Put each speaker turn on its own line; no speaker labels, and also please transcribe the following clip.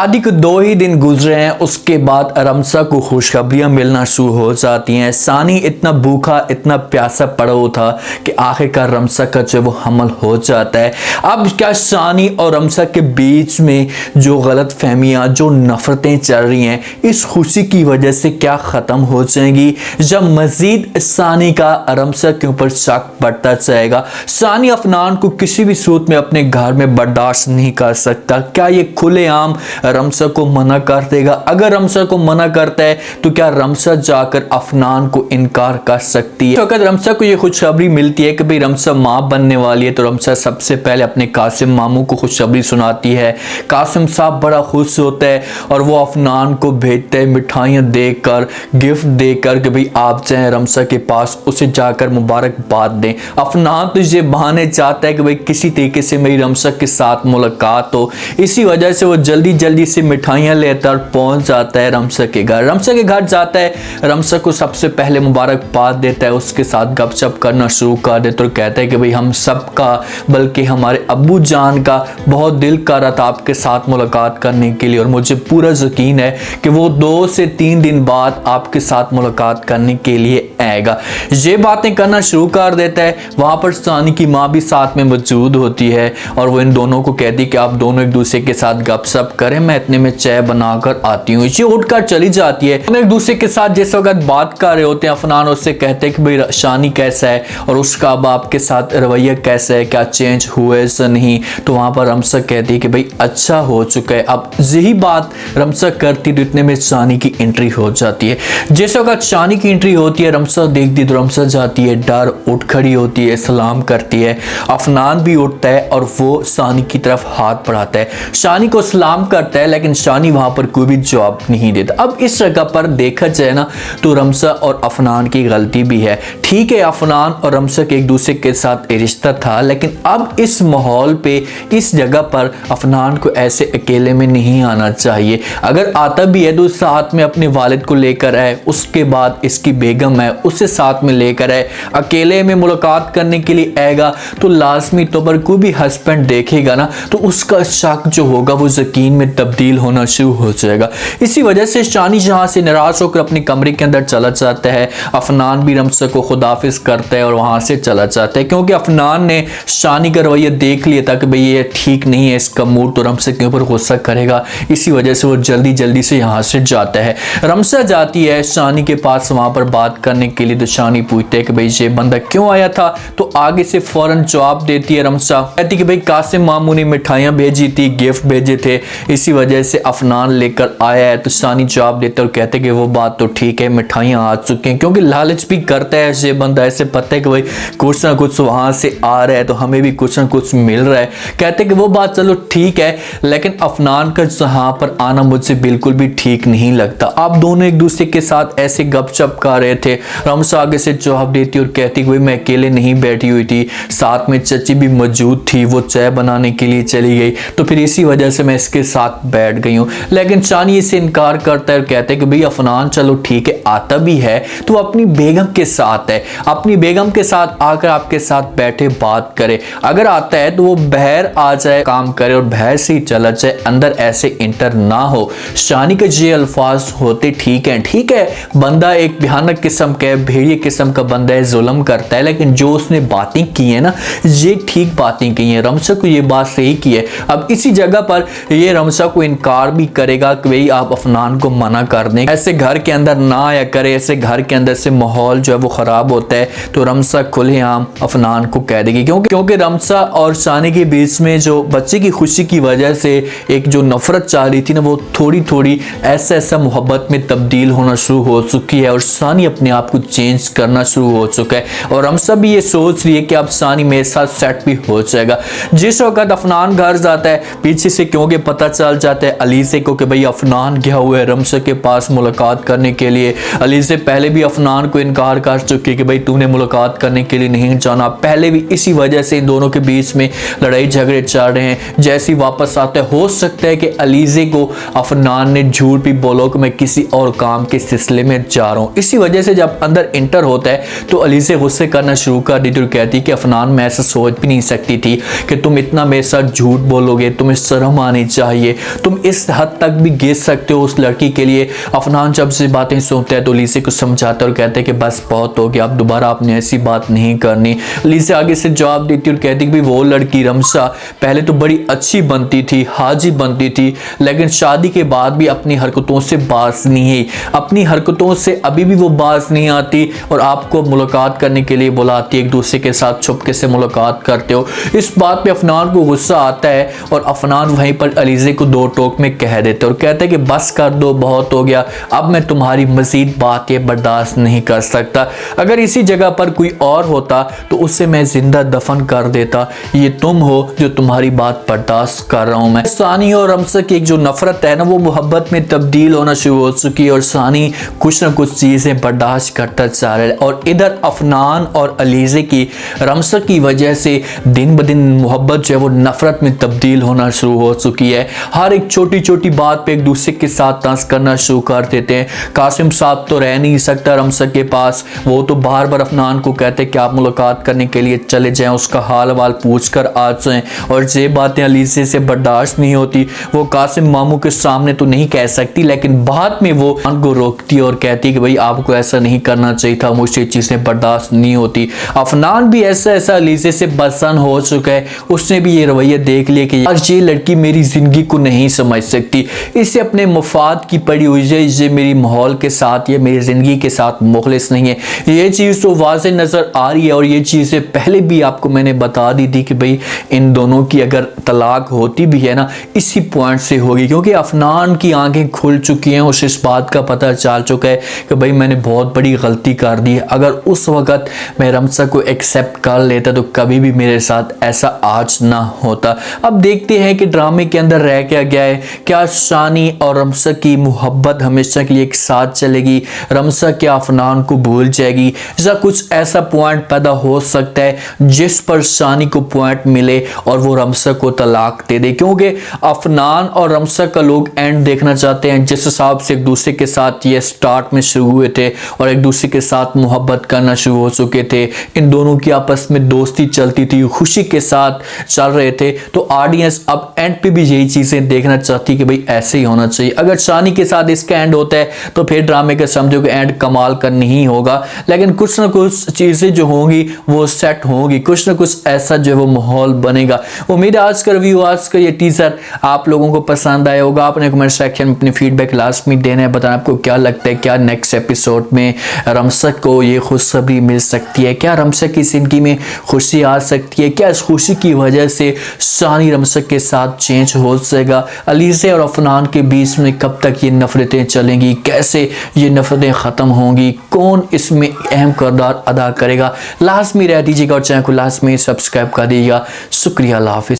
शादी के 2 ही दिन गुजरे हैं, उसके बाद रमसा को खुशखबरियां मिलना शुरू हो जाती हैं। सानी इतना भूखा, इतना प्यासा पड़ा हुआ था कि आखिरकार रमसा का जो वो हमल हो जाता है। अब क्या सानी और रमसा के बीच में जो गलत फहमियाँ, जो नफरतें चल रही हैं, इस खुशी की वजह से क्या ख़त्म हो जाएंगी? जब मजीद सानी का रमसा के ऊपर शक बढ़ता जाएगा। सानी अफनान को किसी भी सूरत में अपने घर में बर्दाश्त नहीं कर सकता। क्या ये खुलेआम रमसा को मना कर देगा? अगर रमसा को मना करता है तो क्या रमसा जाकर अफनान को इनकार कर सकती है? तो अगर रमसा को ये खुशखबरी मिलती है कि भाई रमसा माँ बनने वाली है, तो रमसा सबसे पहले अपने कासिम मामू को खुशखबरी सुनाती है। कासिम साहब बड़ा खुश होता है और वो अफनान को भेजते हैं मिठाइयाँ देकर, गिफ्ट देकर कि भाई आप जाएं रमसा के पास, उसे जाकर मुबारकबाद दें। अफनान तो ये बहाने चाहता है कि भाई किसी तरीके से मेरी रमसा के साथ मुलाकात हो। इसी वजह से वो जल्दी से मिठाइयाँ लेकर पहुंच जाता है रमसा के घर। रमसा के घर जाता है, रमसा को सबसे पहले मुबारकबाद देता है, उसके साथ गपशप करना शुरू कर देता और कहता है कि भाई हम सबका, बल्कि हमारे अब्बू जान का बहुत दिल कर रहा था आपके साथ मुलाकात करने के लिए, और मुझे पूरा यकीन है कि वो 2 से 3 दिन बाद आपके साथ मुलाकात करने के लिए आएगा। ये बातें करना शुरू कर देता है। वहां पर सानी की माँ भी साथ में मौजूद होती है और वो इन दोनों को कहती है कि आप दोनों एक दूसरे के साथ गपशप करें, मैं इतने में चाय बनाकर आती हूँ। ये उठकर चली जाती है। एक दूसरे के साथ जिस वक्त बात कर रहे होते हैं, अफनान उससे कहते हैं कि भाई शानी कैसा है और उसका अब आपके साथ रवैया कैसा है, क्या चेंज हुआ है या नहीं? तो वहां पर रमसा कहती है कि भाई अच्छा हो चुका है। अब यही बात रमसा करती तो इतने में शानी की एंट्री हो जाती है। जिस वक्त शानी की एंट्री होती है, रमसा देखती तो रमसा जाती है, डर उठ खड़ी होती है, सलाम करती है। अफनान भी उठता है और वो शानी की तरफ हाथ बढ़ाता है, शानी को सलाम करता है, लेकिन शानी वहां पर कोई भी जवाब नहीं देता। अब इस जगह पर देखा जाए ना तो रमसा और अफनान की गलती भी है। ठीक है, अफनान और रमसा के एक दूसरे के साथ रिश्ता था, लेकिन अब इस माहौल पे, इस जगह पर अफनान को ऐसे अकेले में नहीं आना चाहिए। अगर आता भी है तो साथ में अपने वालिद को लेकर आए, उसके बाद इसकी बेगम है उसे साथ में लेकर आए। अकेले में मुलाकात करने के लिए आएगा तो लाजमी तौर पर कोई भी हस्बैंड देखेगा ना तो उसका शक जो होगा वो यकीन में तब्दील होना शुरू हो जाएगा। इसी वजह से शानी जहां से नाराज होकर अपने कमरे के अंदर चला जाता है। अफनान भी रमसा को खुदाफिज करता है और वहां से चला जाता है, क्योंकि अफनान ने शानी का रवैया देख लिया था कि भाई ये ठीक नहीं है, इसका मूड तो रमसा के ऊपर गुस्सा करेगा। इसी वजह से वो जल्दी से यहाँ से जाता है। रमसा जाती है शानी के पास वहां पर बात करने के लिए, तो शानी पूछते है कि भाई ये बंदा क्यों आया था? तो आगे से फौरन जवाब देती है रमसा, कहती कि भाई कासिम मामू ने मिठाइयाँ भेजी थी, गिफ्ट भेजे थे, इसी वजह से अफनान लेकर आया है। तो शानी जवाब देते और कहते कि वो बात तो ठीक है, मिठाइयाँ आ चुकी हैं, क्योंकि लालच भी करता है ये बंदा, ऐसे पता है कि भाई कुछ ना कुछ वहां से आ रहा है तो हमें भी कुछ ना कुछ मिल रहा है। कहते कि वो बात चलो ठीक है, लेकिन अफनान का यहाँ पर आना मुझसे बिल्कुल भी ठीक नहीं लगता। आप दोनों एक दूसरे के साथ ऐसे गपशप कर रहे थे। रमसा आगे से जवाब देती और कहती कि भाई मैं अकेले नहीं बैठी हुई थी, साथ में चची भी मौजूद थी, वो चाय बनाने के लिए चली गई, तो फिर इसी वजह से मैं इसके साथ बैठ गई हूँ। लेकिन शानी इससे इनकार करता है और कहते हैं कि भाई अफनान चलो ठीक है, आता भी है तो अपनी बेगम के साथ है, अपनी बेगम के साथ आकर आपके साथ बैठे बात करे। अगर आता है तो वो बाहर आ जाए, काम करे और बाहर से ही चला जाए, अंदर ऐसे इंटर ना हो। शानी के ये अल्फाज होते ठीक है, बंदा एक भयानक किस्म का, भेड़िए किस्म का बंदा है, जुल्म करता है, लेकिन जो उसने बातें की है ना, ये ठीक बातें की हैं। रमसा को ये बात सही की है। अब इसी जगह पर ये रमसा को इनकार भी करेगा कि भाई आप अफनान को मना कर दें, ऐसे घर के अंदर ना आया करे, ऐसे घर के अंदर से माहौल जो है वो खराब होता है। तो रमसा खुलेआम अफनान को कह देगी, क्योंकि रमसा और शानी के बीच में जो बच्चे की खुशी की वजह से एक जो नफरत चाह रही थी ना, वो थोड़ी ऐसा मोहब्बत में तब्दील होना शुरू हो चुकी है और शानी अपने आप को चेंज करना शुरू हो चुका है। और रमसा भी ये सोच रही है कि अब शानी मेरे साथ सेट भी हो जाएगा। जिस वक्त अफनान घर जाता है, पीछे से क्योंकि पता चल जाता है अलीसे को कि भाई अफनान गया हुआ है रमसा के पास मुलाकात करने के लिए। अलीसे पहले भी अफनान को इनकार कर चुकी है कि भाई तूने मुलाकात करने के लिए नहीं जाना। पहले भी इसी वजह से इन दोनों के बीच में लड़ाई झगड़े चल रहे हैं। जैसे वापस आते हो सकता है कि अलीसे को अफनान ने झूठ भी बोलो कि मैं किसी और काम के सिलसिले में जा रहा हूँ। इसी वजह से जब अंदर इंटर होता है तो अलीसे गुस्से करना शुरू कर देती और कहती कि अफनान मैं ऐसा सोच भी नहीं सकती थी कि तुम इतना मेरे साथ झूठ बोलोगे, तुम्हें शर्म आनी चाहिए। तुम इस हद तक भी गिर सकते हो उस लड़की के लिए। अफनान जब से बातें सुनते हैं तो अलीज़ा को समझाता है और कहते हैं कि बस बहुत हो गया, अब दोबारा आपने ऐसी बात नहीं करनी। अलीज़ा आगे से जवाब देती और कहती कि वो लड़की रमसा पहले तो बड़ी अच्छी बनती थी, हाजी बनती थी, लेकिन शादी के बाद भी अपनी हरकतों से बाज नहीं है, अपनी हरकतों से अभी भी वो बाज नहीं आती और आपको मुलाकात करने के लिए बुलाती है, एक दूसरे के साथ छुपके से मुलाकात करते हो। इस बात पे अफनान को गुस्सा आता है और अफनान वहीं पर अलीज़ा को दो टोक में कह देते और कहते हैं कि बस कर दो, बहुत हो गया, अब मैं तुम्हारी मजीद बातें बर्दाश्त नहीं कर सकता। अगर इसी जगह पर कोई और होता तो उसे मैं जिंदा दफन कर देता, ये तुम हो जो तुम्हारी बात बर्दाश्त कर रहा हूं मैं। सानी और रमसा की एक जो नफरत है ना वो मोहब्बत में तब्दील होना शुरू हो चुकी है और सानी कुछ ना कुछ चीजें बर्दाश्त करता जा रहा है और इधर अफनान और अलीज़ा की रमसा की वजह से दिन ब दिन मोहब्बत जो है वो नफरत में तब्दील होना शुरू हो चुकी है। हर एक छोटी छोटी बात पे एक दूसरे के साथ तंज करना शुरू कर देते हैं। कासिम साहब तो रह नहीं सकता रमसा के पास, वो तो बार बार अफनान को कहते हैं कि आप मुलाकात करने के लिए चले जाएं, उसका हाल वाल पूछ कर आ जाएं। और ये बातें अलीज़ा से बर्दाश्त नहीं होती, वो कासिम मामू के सामने तो नहीं कह सकती लेकिन बाद में वो उनको रोकती है और कहती है कि भाई आपको ऐसा नहीं करना चाहिए था, मुझसे चीज़ें बर्दाश्त नहीं होती। अफनान भी ऐसा अलीज़ा से बसन हो चुका है, उसने भी ये रवैया देख लिया कि यार ये लड़की मेरी ज़िंदगी को नहीं समझ सकती, इसे अपने मुफाद की पड़ी हुई है, ये मेरी माहौल के साथ, ये मेरी ज़िंदगी के साथ मुखलिस नहीं है। ये चीज़ तो वाज़ेह नज़र आ रही है और ये चीज़ें पहले भी आपको मैंने बता दी थी कि भाई इन दोनों की अगर तलाक होती भी है ना इसी पॉइंट से होगी, क्योंकि अफनान की आंखें खुल चुकी हैं, उसे इस बात का पता चल चुका है कि भाई मैंने बहुत बड़ी गलती कर दी है। अगर उस वक़्त मैं रमसा को एक्सेप्ट कर लेता तो कभी भी मेरे साथ ऐसा आज ना होता। अब देखते हैं कि ड्रामे के अंदर रह क्या गया है, क्या सानी और रमसा की मोहब्बत हमेशा के लिए एक साथ चलेगी, रमसा क्या अफनान को भूल जाएगी, या कुछ ऐसा पॉइंट पैदा हो सकता है जिस पर सानी को पॉइंट मिले और वो रमसा को तलाक दे दे, क्योंकि अफनान और रमसा का लोग एंड देखना चाहते हैं जिस हिसाब से एक दूसरे के साथ ये स्टार्ट में शुरू हुए थे और एक दूसरे के साथ मोहब्बत करना शुरू हो चुके थे, इन दोनों की आपस में दोस्ती चलती थी, खुशी के साथ चल रहे थे, तो ऑडियंस अब एंड पे भी यही चीजें देखना चाहती कि भाई ऐसे ही होना चाहिए। अगर सानी के साथ इसका एंड होता है तो फिर ड्रामे का समझो कि एंड कमाल का नहीं होगा, लेकिन कुछ ना कुछ चीजें जो होंगी वो सेट होंगी, कुछ ना कुछ ऐसा जो है वो माहौल बनेगा। उम्मीद है आज का रिव्यू, आज का ये टीजर आप लोगों को पसंद आया होगा। आपने कमेंट सेक्शन में अपनी फीडबैक लास्ट में देना है, बताना आपको क्या लगता है, क्या नेक्स्ट एपिसोड में रमसा को ये खुशखबरी मिल सकती है, क्या रमसा की जिंदगी में खुशी आ सकती है, क्या इस खुशी की वजह से सानी रमसा के साथ चेंज हो जाएगा, अलीज़ा और अफनान के बीच में कब तक ये नफरतें चलेंगी, कैसे ये नफरतें ख़त्म होंगी, कौन इसमें अहम किरदार अदा करेगा। लास्ट में रह दीजिएगा और चैनल को लास्ट में सब्सक्राइब कर दीजिएगा। शुक्रिया, अल्लाह हाफिज़।